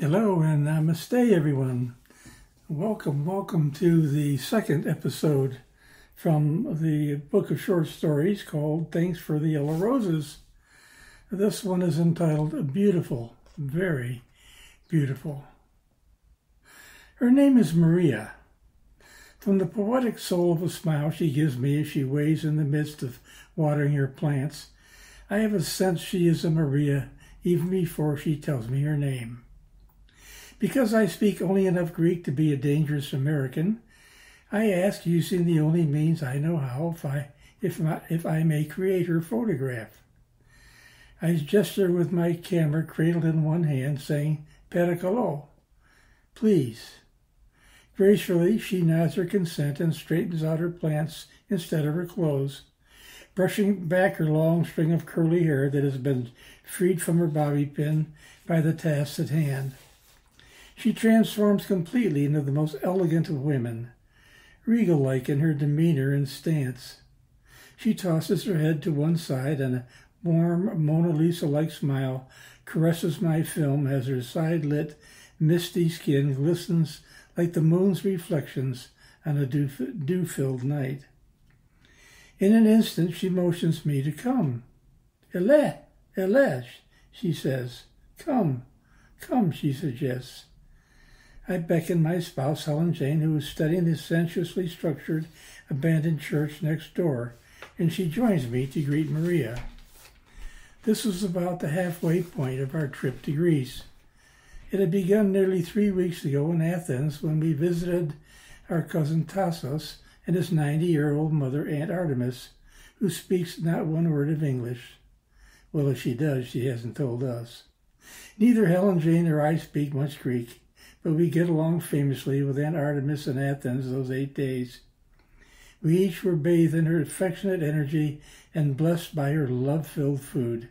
Hello and namaste, everyone. Welcome to the second episode from the book of short stories called Thanks for the Yellow Roses. This one is entitled Beautiful, Very Beautiful. Her name is Maria. From the poetic soul of a smile she gives me as she waves in the midst of watering her plants, I have a sense she is a Maria even before she tells me her name. Because I speak only enough Greek to be a dangerous American, I ask, using the only means I know how, if I may create her photograph. I gesture with my camera cradled in one hand, saying, "Pericolo, please." Gracefully, she nods her consent and straightens out her plants instead of her clothes, brushing back her long string of curly hair that has been freed from her bobby pin by the task at hand. She transforms completely into the most elegant of women, regal-like in her demeanor and stance. She tosses her head to one side, and a warm, Mona Lisa-like smile caresses my film as her side-lit, misty skin glistens like the moon's reflections on a dew-filled night. In an instant, she motions me to come. "Elle, she says. Come, she suggests. I beckon my spouse, Helen Jane, who is studying the sensuously structured, abandoned church next door, and she joins me to greet Maria. This was about the halfway point of our trip to Greece. It had begun nearly 3 weeks ago in Athens when we visited our cousin Tassos and his 90-year-old mother, Aunt Artemis, who speaks not one word of English. Well, if she does, she hasn't told us. Neither Helen Jane nor I speak much Greek, but we get along famously with Aunt Artemis in Athens those 8 days. We each were bathed in her affectionate energy and blessed by her love-filled food.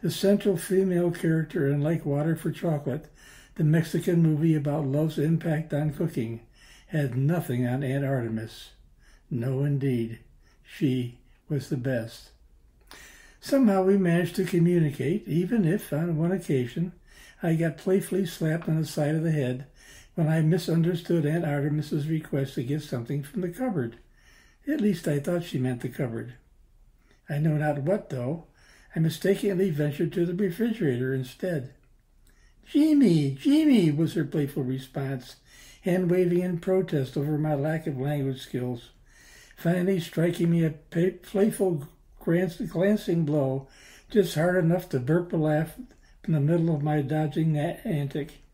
The central female character in Like Water for Chocolate, the Mexican movie about love's impact on cooking, had nothing on Aunt Artemis. No, indeed. She was the best. Somehow we managed to communicate, even if, on one occasion, I got playfully slapped on the side of the head when I misunderstood Aunt Artemis's request to get something from the cupboard. At least I thought she meant the cupboard. I know not what, though. I mistakenly ventured to the refrigerator instead. Jimmy, was her playful response, hand-waving in protest over my lack of language skills, finally striking me a playful, glancing blow, just hard enough to burp a laugh in the middle of my dodging antic.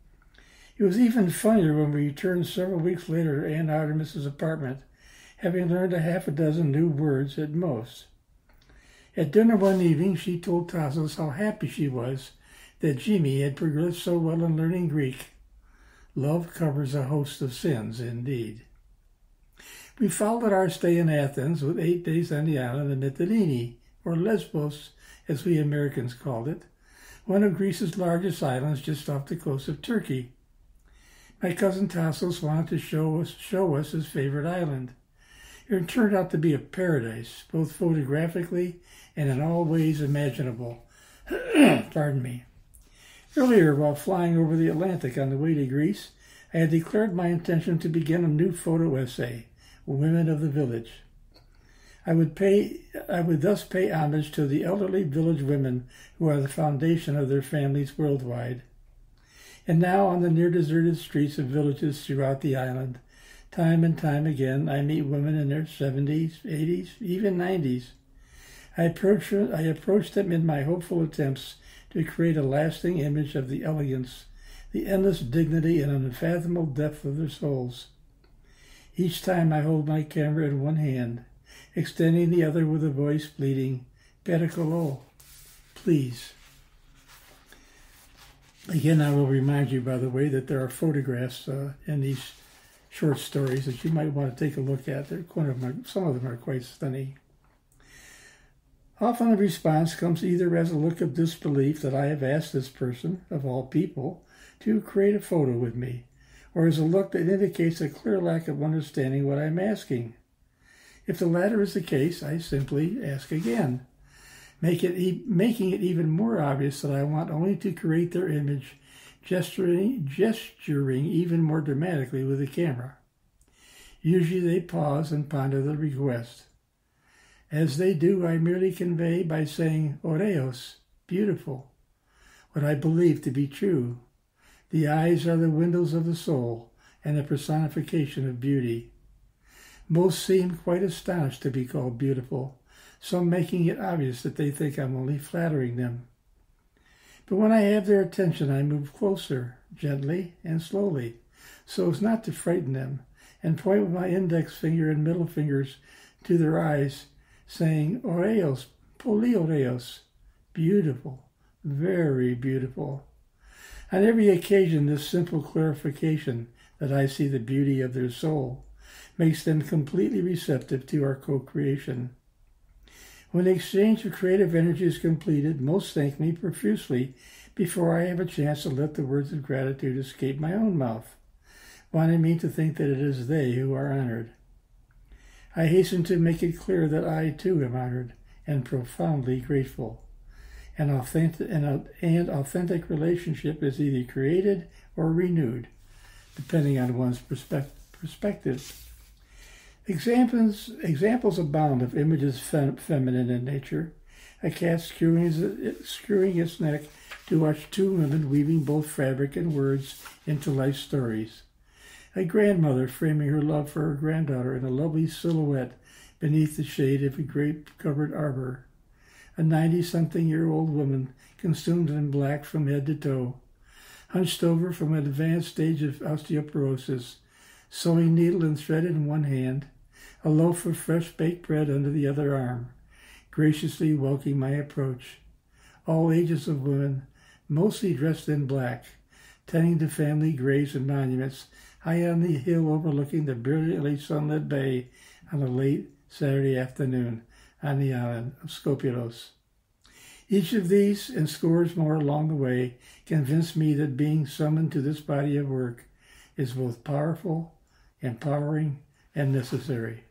It was even funnier when we returned several weeks later to Aunt Artemis's apartment, having learned a half a dozen new words at most. At dinner one evening, she told Tassos how happy she was that Jimmy had progressed so well in learning Greek. Love covers a host of sins, indeed. We followed our stay in Athens with 8 days on the island of Mytilene, or Lesbos, as we Americans called it, one of Greece's largest islands just off the coast of Turkey. My cousin Tassos wanted to show us his favorite island. It turned out to be a paradise, both photographically and in all ways imaginable. Pardon me. Earlier, while flying over the Atlantic on the way to Greece, I had declared my intention to begin a new photo essay, Women of the Village. I would thus pay homage to the elderly village women who are the foundation of their families worldwide. And now, on the near-deserted streets of villages throughout the island, time and time again, I meet women in their 70s, 80s, even 90s. I approach them in my hopeful attempts to create a lasting image of the elegance, the endless dignity, and unfathomable depth of their souls. Each time I hold my camera in one hand, extending the other with a voice pleading, "Pericolo, please." Again, I will remind you, by the way, that there are photographs in these short stories that you might want to take a look at. Some of them are quite stunning. Often a response comes either as a look of disbelief that I have asked this person, of all people, to create a photo with me, or as a look that indicates a clear lack of understanding what I'm asking. If the latter is the case, I simply ask again, making it even more obvious that I want only to create their image gesturing even more dramatically with the camera. Usually they pause and ponder the request. As they do, I merely convey by saying, Oreos, beautiful, what I believe to be true. The eyes are the windows of the soul and a personification of beauty. Most seem quite astonished to be called beautiful, some making it obvious that they think I'm only flattering them. But when I have their attention, I move closer, gently and slowly, so as not to frighten them, and point with my index finger and middle fingers to their eyes, saying, Oreos, poli oreos, beautiful, very beautiful. On every occasion, this simple clarification that I see the beauty of their soul makes them completely receptive to our co-creation. When the exchange of creative energy is completed, most thank me profusely before I have a chance to let the words of gratitude escape my own mouth, wanting me to think that it is they who are honored. I hasten to make it clear that I, too, am honored and profoundly grateful. An authentic relationship is either created or renewed, depending on one's perspective. Examples abound of images feminine in nature. A cat screwing its neck to watch two women weaving both fabric and words into life stories. A grandmother framing her love for her granddaughter in a lovely silhouette beneath the shade of a grape-covered arbor. A 90-something-year-old woman consumed in black from head to toe, hunched over from an advanced stage of osteoporosis, sewing needle and thread in one hand, a loaf of fresh baked bread under the other arm, graciously welcoming my approach. All ages of women, mostly dressed in black, tending to family graves and monuments high on the hill overlooking the brilliantly sunlit bay on a late Saturday afternoon on the island of Skopelos. Each of these, and scores more along the way, convinced me that being summoned to this body of work is both powerful, empowering, and necessary.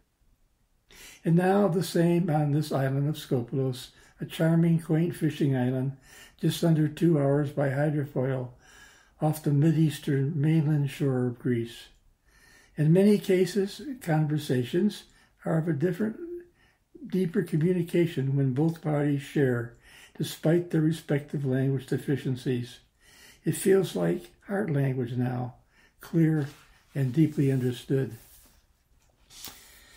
And now the same on this island of Skopelos, a charming, quaint fishing island, just under 2 hours by hydrofoil off the Mideastern mainland shore of Greece. In many cases, conversations are of a deeper communication when both parties share, despite their respective language deficiencies. It feels like heart language now, clear and deeply understood.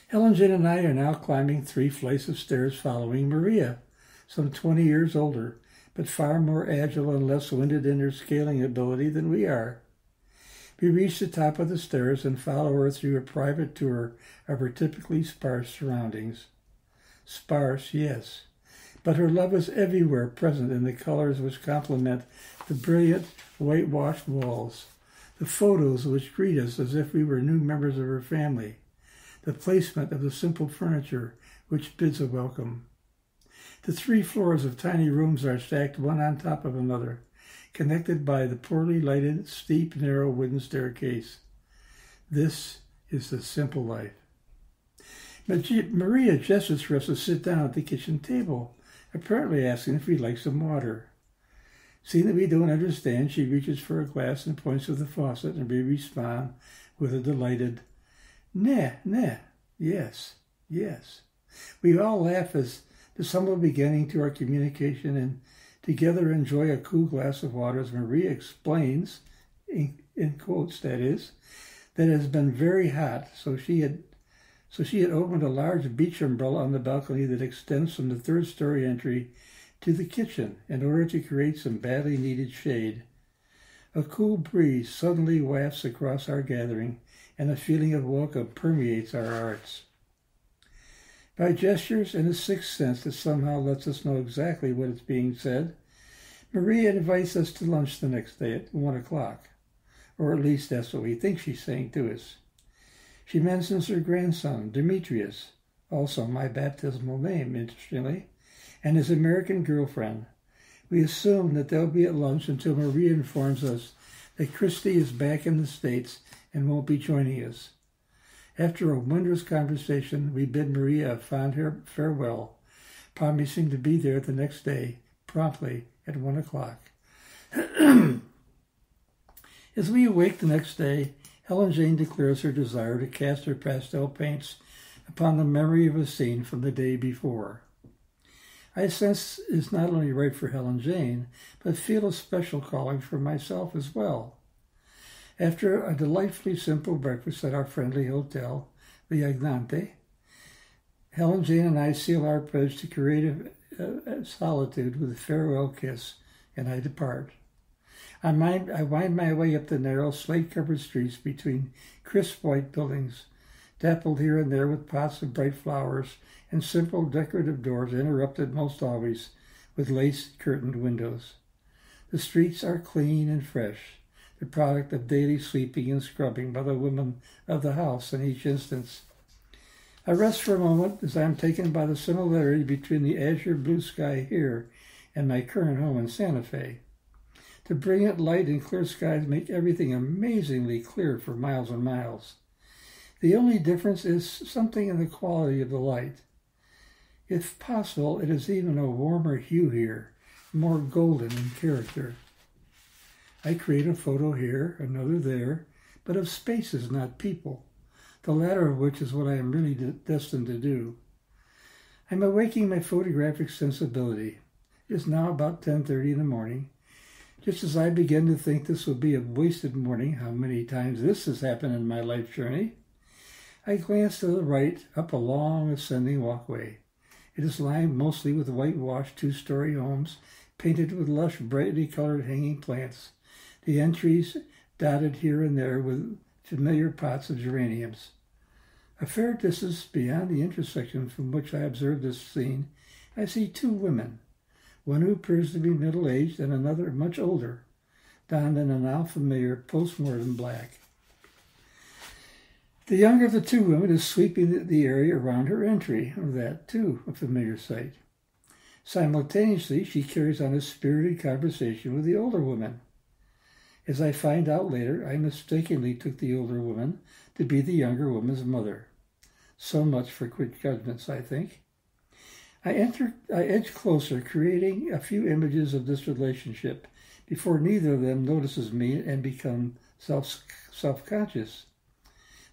Helen, Jane, and I are now climbing 3 flights of stairs following Maria, some 20 years older, but far more agile and less winded in her scaling ability than we are. We reach the top of the stairs and follow her through a private tour of her typically sparse surroundings. Sparse, yes, but her love is everywhere present in the colors which complement the brilliant whitewashed walls, the photos which greet us as if we were new members of her family, the placement of the simple furniture which bids a welcome. The 3 floors of tiny rooms are stacked one on top of another, connected by the poorly lighted, steep, narrow wooden staircase. This is the simple life. Maria gestures for us to sit down at the kitchen table, apparently asking if we'd like some water. Seeing that we don't understand, she reaches for a glass and points to the faucet, and we respond with a delighted, "Nah, yes, yes." We all laugh as there's some beginning to our communication and together enjoy a cool glass of water as Maria explains, in quotes that is, that it has been very hot, so she had opened a large beach umbrella on the balcony that extends from the 3rd-story entry to the kitchen in order to create some badly needed shade. A cool breeze suddenly wafts across our gathering, and a feeling of welcome permeates our hearts. By gestures and a sixth sense that somehow lets us know exactly what is being said, Maria invites us to lunch the next day at 1 o'clock, or at least that's what we think she's saying to us. She mentions her grandson, Demetrius, also my baptismal name, interestingly, and his American girlfriend. We assume that they'll be at lunch until Maria informs us that Christy is back in the States and won't be joining us. After a wondrous conversation, we bid Maria a fond farewell, promising to be there the next day, promptly at 1 o'clock. As we awake the next day, Helen Jane declares her desire to cast her pastel paints upon the memory of a scene from the day before. I sense it's not only right for Helen Jane, but feel a special calling for myself as well. After a delightfully simple breakfast at our friendly hotel, the Agnante, Helen Jane and I seal our pledge to creative solitude with a farewell kiss, and I depart. I wind my way up the narrow, slate-covered streets between crisp white buildings, dappled here and there with pots of bright flowers and simple decorative doors interrupted most always with lace-curtained windows. The streets are clean and fresh, the product of daily sweeping and scrubbing by the women of the house in each instance. I rest for a moment as I am taken by the similarity between the azure blue sky here and my current home in Santa Fe. The brilliant light and clear skies make everything amazingly clear for miles and miles. The only difference is something in the quality of the light. If possible, it is even a warmer hue here, more golden in character. I create a photo here, another there, but of spaces, not people, the latter of which is what I am really destined to do. I'm awaking my photographic sensibility. It is now about 10:30 in the morning. Just as I begin to think this will be a wasted morning, how many times this has happened in my life journey, I glance to the right up a long ascending walkway. It is lined mostly with whitewashed two-story homes, painted with lush, brightly colored hanging plants, the entries dotted here and there with familiar pots of geraniums. A fair distance beyond the intersection from which I observe this scene, I see two women, one who appears to be middle-aged and another much older, donned in a now familiar postmortem black. The younger of the two women is sweeping the area around her entry, that too a familiar sight. Simultaneously, she carries on a spirited conversation with the older woman. As I find out later, I mistakenly took the older woman to be the younger woman's mother. So much for quick judgments, I think. I edge closer, creating a few images of this relationship before neither of them notices me and become self-conscious.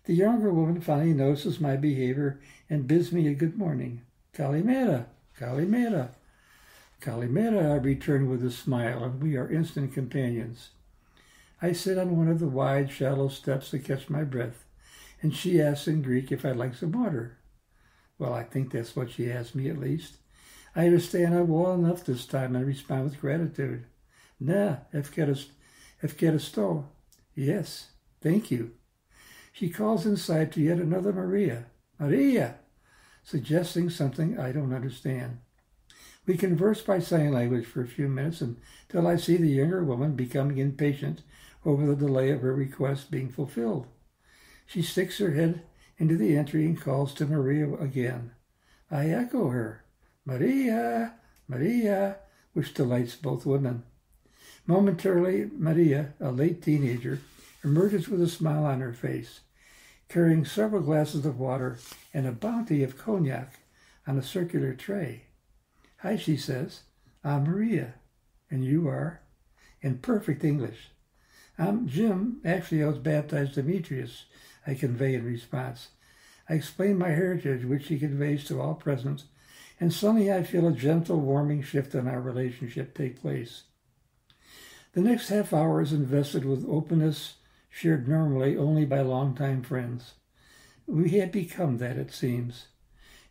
The younger woman finally notices my behavior and bids me a good morning. Kalimera, Kalimera. Kalimera, I return with a smile, and we are instant companions. I sit on one of the wide, shallow steps to catch my breath, and she asks in Greek if I'd like some water. Well, I think that's what she asked me, at least. I understand her well enough this time and respond with gratitude. Na, efkaristo. Yes, thank you. She calls inside to yet another Maria. Maria! Suggesting something I don't understand. We converse by sign language for a few minutes until I see the younger woman becoming impatient over the delay of her request being fulfilled. She sticks her head into the entry and calls to Maria again. I echo her, Maria, Maria, which delights both women. Momentarily, Maria, a late teenager, emerges with a smile on her face, carrying several glasses of water and a bounty of cognac on a circular tray. Hi, she says. I'm Maria. And you are? In perfect English. I'm Jim. Actually, I was baptized Demetrius, I convey in response. I explain my heritage, which she conveys to all present, and suddenly I feel a gentle, warming shift in our relationship take place. The next half hour is invested with openness shared normally only by longtime friends. We had become that, it seems.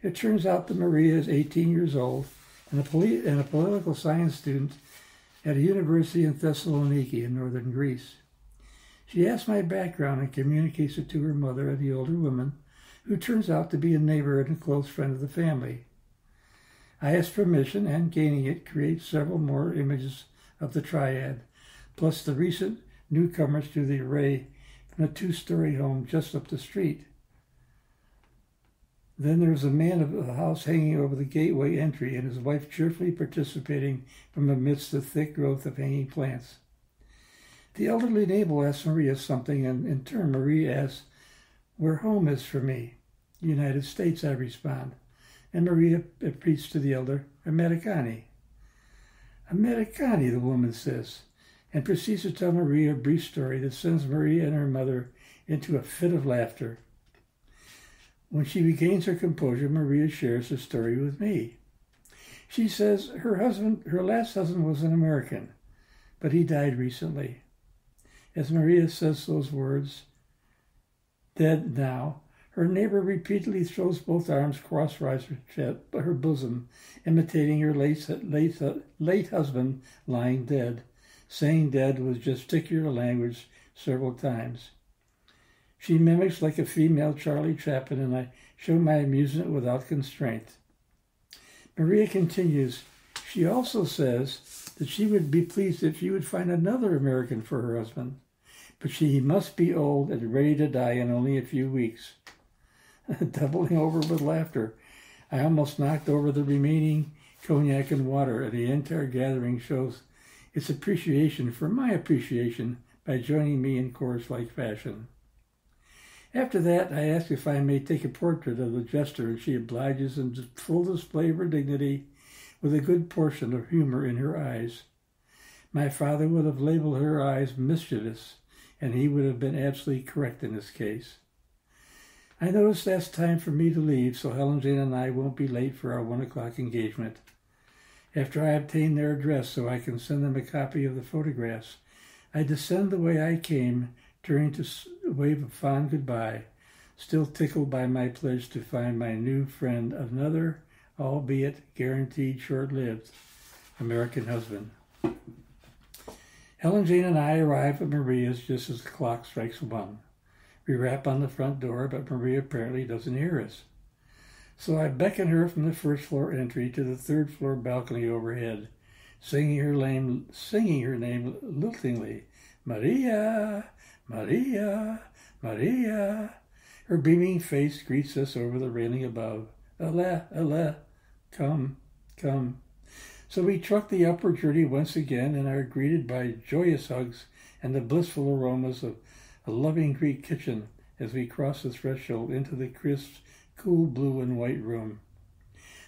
It turns out that Maria is 18 years old and a political science student at a university in Thessaloniki in northern Greece. She asks my background and communicates it to her mother, the older woman, who turns out to be a neighbor and a close friend of the family. I ask permission and, gaining it, create several more images of the triad, plus the recent newcomers to the array from a two-story home just up the street. Then there's a man of the house hanging over the gateway entry and his wife cheerfully participating from amidst the thick growth of hanging plants. The elderly neighbor asks Maria something, and in turn Maria asks where home is for me. United States, I respond. And Maria repeats to the elder, Americani. Americani, the woman says, and proceeds to tell Maria a brief story that sends Maria and her mother into a fit of laughter. When she regains her composure, Maria shares her story with me. She says her last husband was an American, but he died recently. As Maria says those words, dead now, her neighbor repeatedly throws both arms crosswise her bosom, imitating her late husband lying dead, saying dead with gesticular language several times. She mimics like a female Charlie Chaplin, and I show my amusement without constraint. Maria continues, she also says that she would be pleased if she would find another American for her husband, but he must be old and ready to die in only a few weeks. Doubling over with laughter, I almost knocked over the remaining cognac and water, and the entire gathering shows its appreciation for my appreciation by joining me in chorus-like fashion. After that, I ask if I may take a portrait of the jester, and she obliges in full display of her dignity with a good portion of humor in her eyes. My father would have labeled her eyes mischievous, and he would have been absolutely correct in this case. I notice that's time for me to leave, so Helen, Jane, and I won't be late for our 1 o'clock engagement. After I obtain their address so I can send them a copy of the photographs, I descend the way I came, turning to wave a fond goodbye, still tickled by my pledge to find my new friend another, albeit guaranteed short-lived, American husband. Helen, Jane, and I arrive at Maria's just as the clock strikes 1. We rap on the front door, but Maria apparently doesn't hear us. So I beckon her from the first-floor entry to the third-floor balcony overhead, singing her name liltingly, Maria, Maria, Maria. Her beaming face greets us over the railing above. Allez, allez, come, come. So we truck the upward journey once again and are greeted by joyous hugs and the blissful aromas of a loving Greek kitchen as we cross the threshold into the crisp, cool blue and white room.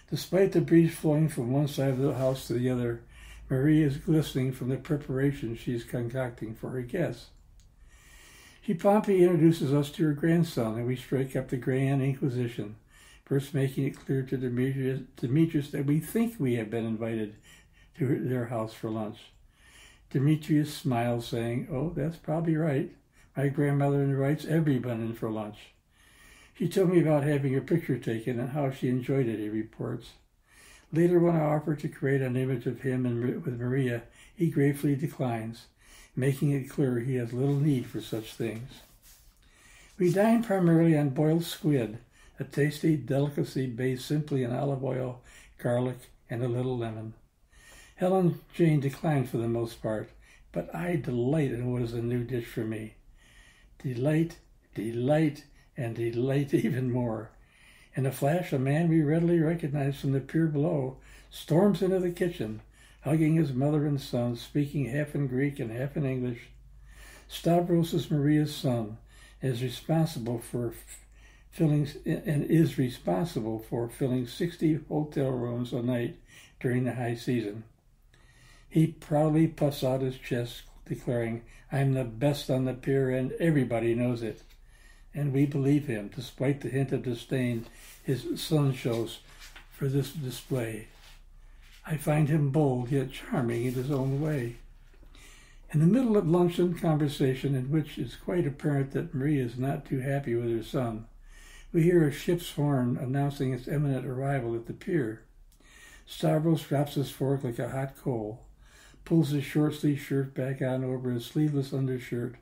Despite the breeze flowing from one side of the house to the other, Maria is glistening from the preparations she is concocting for her guests. She promptly introduces us to her grandson, and we strike up the Grand Inquisition, first making it clear to Demetrius that we think we have been invited to their house for lunch. Demetrius smiles, saying, "Oh, that's probably right. My grandmother invites everyone in for lunch." She told me about having her picture taken and how she enjoyed it, he reports. Later, when I offer to create an image of him with Maria, he gratefully declines, making it clear he has little need for such things. We dine primarily on boiled squid, a tasty delicacy based simply on olive oil, garlic, and a little lemon. Helen Jane declines for the most part, but I delight in what is a new dish for me. Delight, delight, and delight even more. In a flash, a man we readily recognize from the pier below storms into the kitchen, hugging his mother and son, speaking half in Greek and half in English. Stavros is Maria's son, and is responsible for filling 60 hotel rooms a night during the high season. He proudly puffs out his chest, declaring, "I'm the best on the pier, and everybody knows it." And we believe him, despite the hint of disdain his son shows for this display. I find him bold, yet charming in his own way. In the middle of luncheon conversation, in which it's quite apparent that Maria is not too happy with her son, we hear a ship's horn announcing its imminent arrival at the pier. Stavros drops his fork like a hot coal, pulls his short-sleeved shirt back on over his sleeveless undershirt,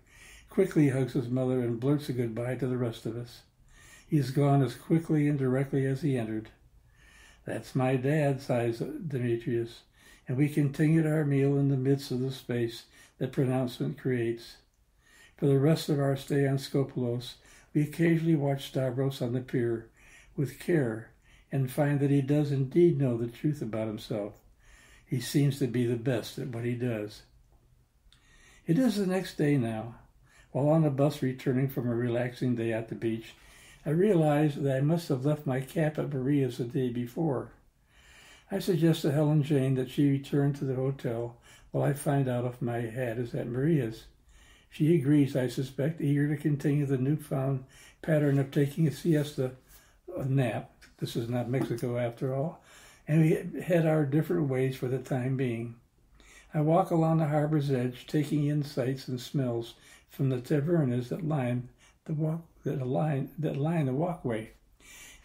quickly hugs his mother, and blurts a goodbye to the rest of us. He is gone as quickly and directly as he entered. "That's my dad," sighs Demetrius, and we continued our meal in the midst of the space that pronouncement creates. For the rest of our stay on Skopelos, we occasionally watch Stavros on the pier with care and find that he does indeed know the truth about himself. He seems to be the best at what he does. It is the next day now. While on the bus returning from a relaxing day at the beach, I realize that I must have left my cap at Maria's the day before. I suggest to Helen Jane that she return to the hotel while I find out if my hat is at Maria's. She agrees, I suspect, eager to continue the newfound pattern of taking a siesta, a nap. This is not Mexico after all. And we head our different ways for the time being. I walk along the harbor's edge, taking in sights and smells from the tavernas that line the walkway,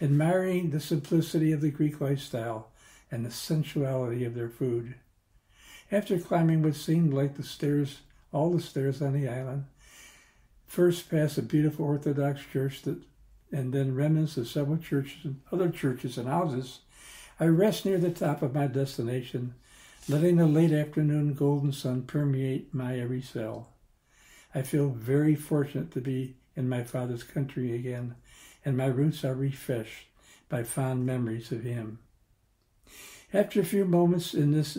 admiring the simplicity of the Greek lifestyle and the sensuality of their food. After climbing what seemed like all the stairs on the island, first past a beautiful Orthodox church and then remnants of several other churches and houses, I rest near the top of my destination, letting the late afternoon golden sun permeate my every cell. I feel very fortunate to be in my father's country again, and my roots are refreshed by fond memories of him. After a few moments in this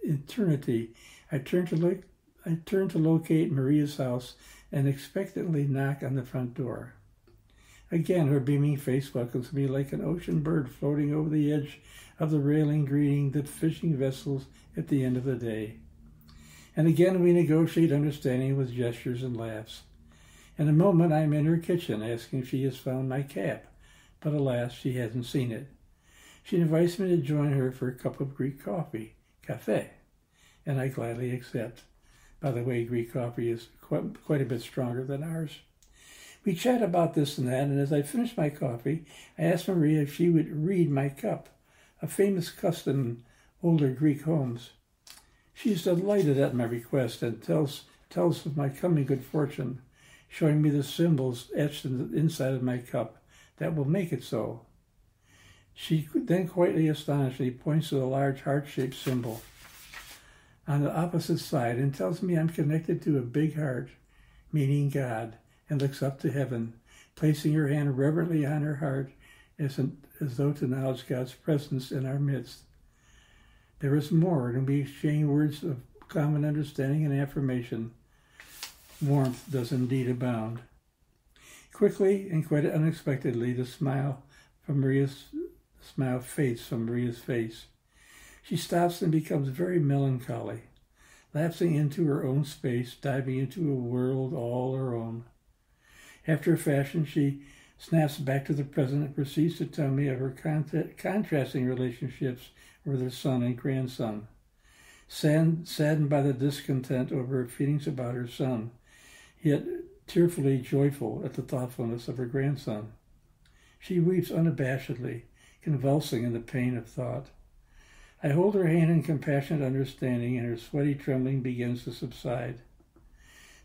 eternity, I turn to locate Maria's house and expectantly knock on the front door. Again, her beaming face welcomes me like an ocean bird floating over the edge of the railing, greeting the fishing vessels at the end of the day. And again, we negotiate understanding with gestures and laughs. In a moment, I am in her kitchen, asking if she has found my cap, but alas, she hasn't seen it. She invites me to join her for a cup of Greek coffee, café, and I gladly accept. By the way, Greek coffee is quite a bit stronger than ours. We chat about this and that, and as I finish my coffee, I ask Maria if she would read my cup, a famous custom in older Greek homes. She is delighted at my request and tells of my coming good fortune, showing me the symbols etched in the inside of my cup that will make it so. She then quietly astonishedly points to the large heart-shaped symbol on the opposite side and tells me I'm connected to a big heart, meaning God, and looks up to heaven, placing her hand reverently on her heart as though to acknowledge God's presence in our midst. There is more, and we exchange words of common understanding and affirmation. Warmth does indeed abound. Quickly and quite unexpectedly, the smile fades from Maria's face. She stops and becomes very melancholy, lapsing into her own space, diving into a world all her own. After a fashion, she snaps back to the present and proceeds to tell me of her contrasting relationships with her son and grandson. Saddened by the discontent over her feelings about her son, yet tearfully joyful at the thoughtfulness of her grandson. She weeps unabashedly, convulsing in the pain of thought. I hold her hand in compassionate understanding, and her sweaty trembling begins to subside.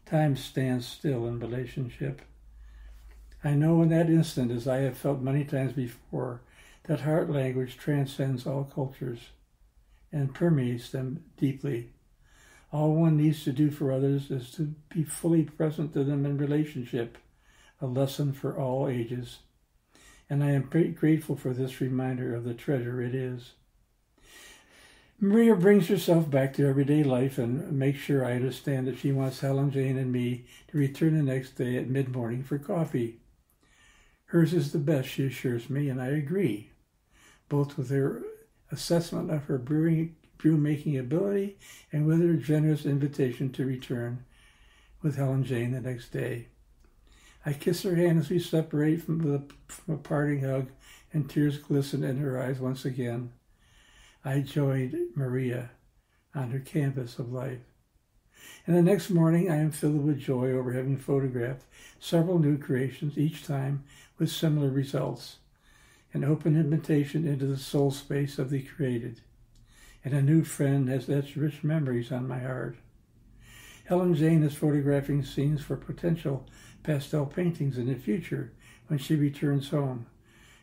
Time stands still in relationship. I know in that instant, as I have felt many times before, that heart language transcends all cultures and permeates them deeply. All one needs to do for others is to be fully present to them in relationship, a lesson for all ages. And I am grateful for this reminder of the treasure it is. Maria brings herself back to everyday life and makes sure I understand that she wants Helen, Jane, and me to return the next day at mid-morning for coffee. Hers is the best, she assures me, and I agree, both with her assessment of her brew-making ability and with her generous invitation to return with Helen Jane the next day. I kiss her hand as we separate from a parting hug, and tears glisten in her eyes once again. I joined Maria on her canvas of life. And the next morning I am filled with joy over having photographed several new creations, each time with similar results. An open invitation into the soul space of the created. And a new friend has etched rich memories on my heart. Helen Jane is photographing scenes for potential pastel paintings in the future when she returns home,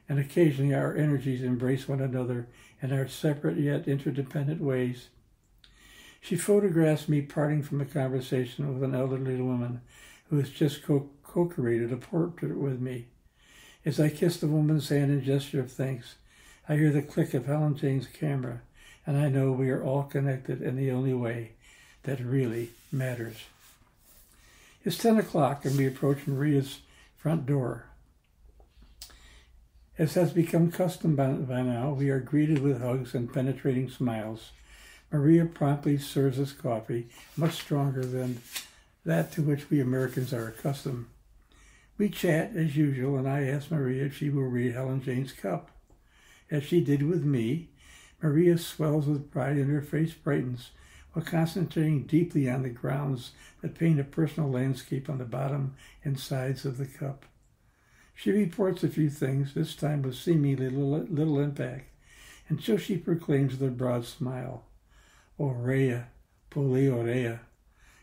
and occasionally our energies embrace one another in our separate yet interdependent ways. She photographs me parting from a conversation with an elderly woman who has just co-created a portrait with me. As I kiss the woman's hand in gesture of thanks, I hear the click of Helen Jane's camera, and I know we are all connected in the only way that really matters. It's 10 o'clock and we approach Maria's front door. As has become custom by now, we are greeted with hugs and penetrating smiles. Maria promptly serves us coffee, much stronger than that to which we Americans are accustomed. We chat as usual, and I ask Maria if she will read Helen Jane's cup. As she did with me, Maria swells with pride and her face brightens while concentrating deeply on the grounds that paint a personal landscape on the bottom and sides of the cup. She reports a few things, this time with seemingly little impact, until she proclaims with a broad smile, Orea, Poliorea,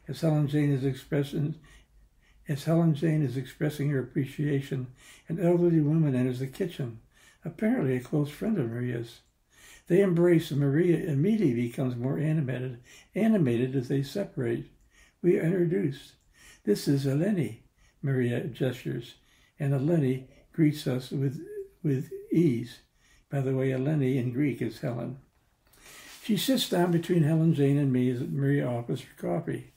as Helen Jane is expressing her appreciation. An elderly woman enters the kitchen, apparently a close friend of Maria's. They embrace, and Maria immediately becomes more animated as they separate. We are introduced. This is Eleni, Maria gestures, and Eleni greets us with ease. By the way, Eleni in Greek is Helen. She sits down between Helen Jane and me as Maria offers her coffee.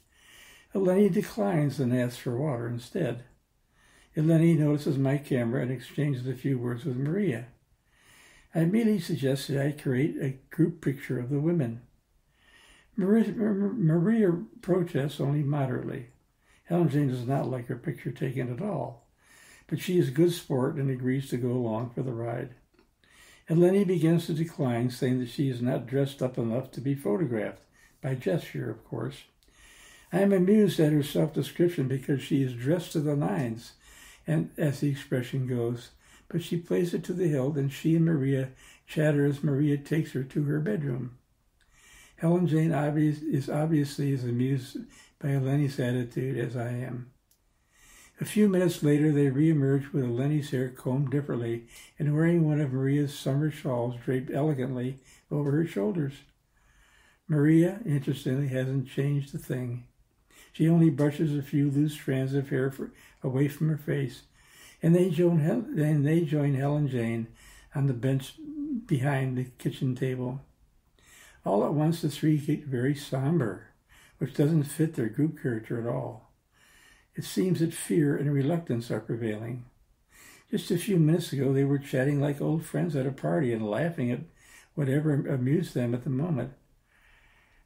Eleni declines and asks for water instead. Eleni notices my camera and exchanges a few words with Maria. I immediately suggest that I create a group picture of the women. Maria protests only moderately. Helen Jane does not like her picture taken at all, but she is a good sport and agrees to go along for the ride. Eleni begins to decline, saying that she is not dressed up enough to be photographed, by gesture, of course. I am amused at her self-description because she is dressed to the nines, and as the expression goes, but she plays it to the hilt, and she and Maria chatter as Maria takes her to her bedroom. Helen Jane is obviously as amused by Eleni's attitude as I am. A few minutes later, they reemerge with Eleni's hair combed differently and wearing one of Maria's summer shawls draped elegantly over her shoulders. Maria, interestingly, hasn't changed a thing. She only brushes a few loose strands of hair away from her face, and they join Helen Jane on the bench behind the kitchen table. All at once, the three get very somber, which doesn't fit their group character at all. It seems that fear and reluctance are prevailing. Just a few minutes ago, they were chatting like old friends at a party and laughing at whatever amused them at the moment.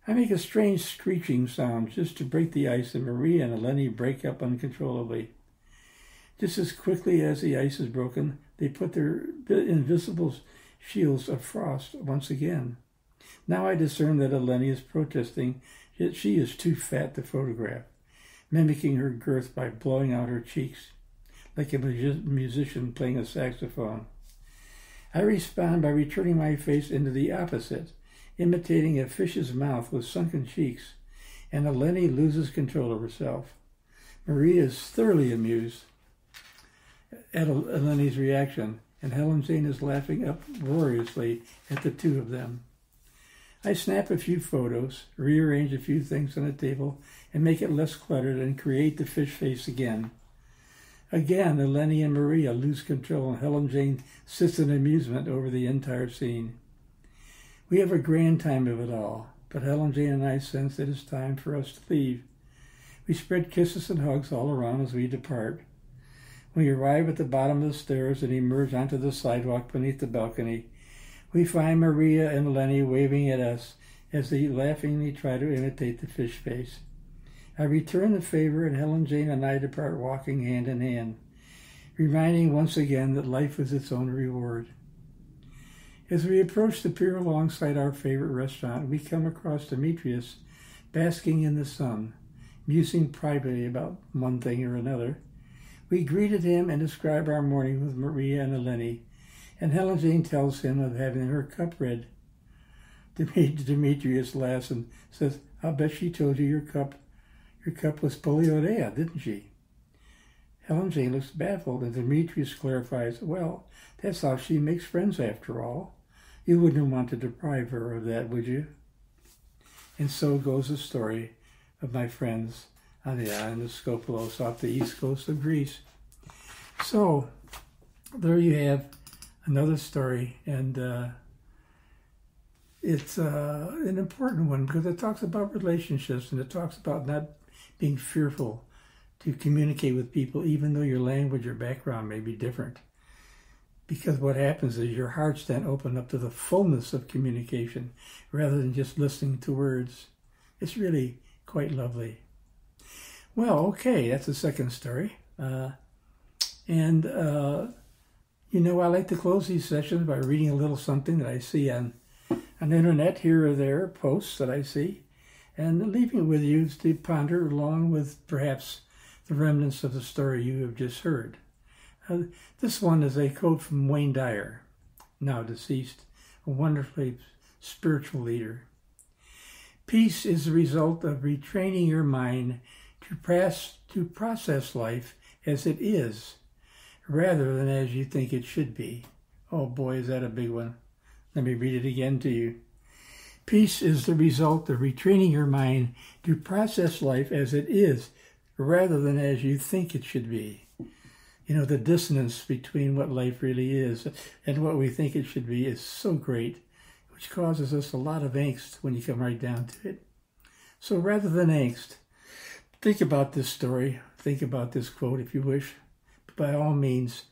I make a strange screeching sound just to break the ice, and Maria and Eleni break up uncontrollably. Just as quickly as the ice is broken, they put their invisible shields of frost once again. Now I discern that Eleni is protesting that she is too fat to photograph, mimicking her girth by blowing out her cheeks, like a musician playing a saxophone. I respond by returning my face into the opposite, imitating a fish's mouth with sunken cheeks, and Eleni loses control of herself. Maria is thoroughly amused at Eleni's reaction, and Helen Jane is laughing uproariously at the two of them. I snap a few photos, rearrange a few things on the table, and make it less cluttered and create the fish face again. Again, Eleni and Maria lose control, and Helen Jane sits in amusement over the entire scene. We have a grand time of it all, but Helen Jane and I sense that it's time for us to leave. We spread kisses and hugs all around as we depart. When we arrive at the bottom of the stairs and emerge onto the sidewalk beneath the balcony, we find Maria and Eleni waving at us as they laughingly try to imitate the fish face. I return the favor, and Helen Jane and I depart walking hand in hand, reminding once again that life is its own reward. As we approach the pier alongside our favorite restaurant, we come across Demetrius basking in the sun, musing privately about one thing or another. We greeted him and described our morning with Maria and Eleni, and Helen Jane tells him of having her cup read. Demetrius laughs and says, "I'll bet she told you your cup was poliorea, didn't she?" Helen Jane looks baffled, and Demetrius clarifies, "Well, that's how she makes friends after all. You wouldn't want to deprive her of that, would you?" And so goes the story of my friends on the island of Skopelos off the east coast of Greece. So, there you have another story, and it's an important one because it talks about relationships, and it talks about not being fearful to communicate with people even though your language or background may be different. because what happens is your hearts then open up to the fullness of communication rather than just listening to words. It's really quite lovely. Well, okay, that's the second story. I like to close these sessions by reading a little something that I see on the internet here or there, posts that I see, and leaving it with you to ponder along with perhaps the remnants of the story you have just heard. This one is a quote from Wayne Dyer, now deceased, a wonderfully spiritual leader. Peace is the result of retraining your mind to process life as it is, rather than as you think it should be. Oh boy, is that a big one. Let me read it again to you. Peace is the result of retraining your mind to process life as it is, rather than as you think it should be. The dissonance between what life really is and what we think it should be is so great, which causes us a lot of angst when you come right down to it. So rather than angst, think about this story, think about this quote if you wish. By all means,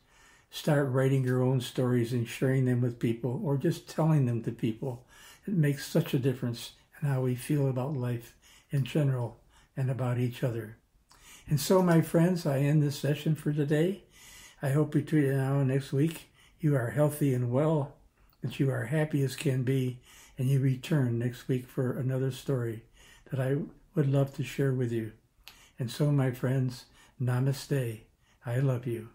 start writing your own stories and sharing them with people, or just telling them to people. It makes such a difference in how we feel about life in general and about each other. And so, my friends, I end this session for today. I hope between now and next week you are healthy and well, that you are happy as can be, and you return next week for another story that I would love to share with you. And so, my friends, namaste. I love you.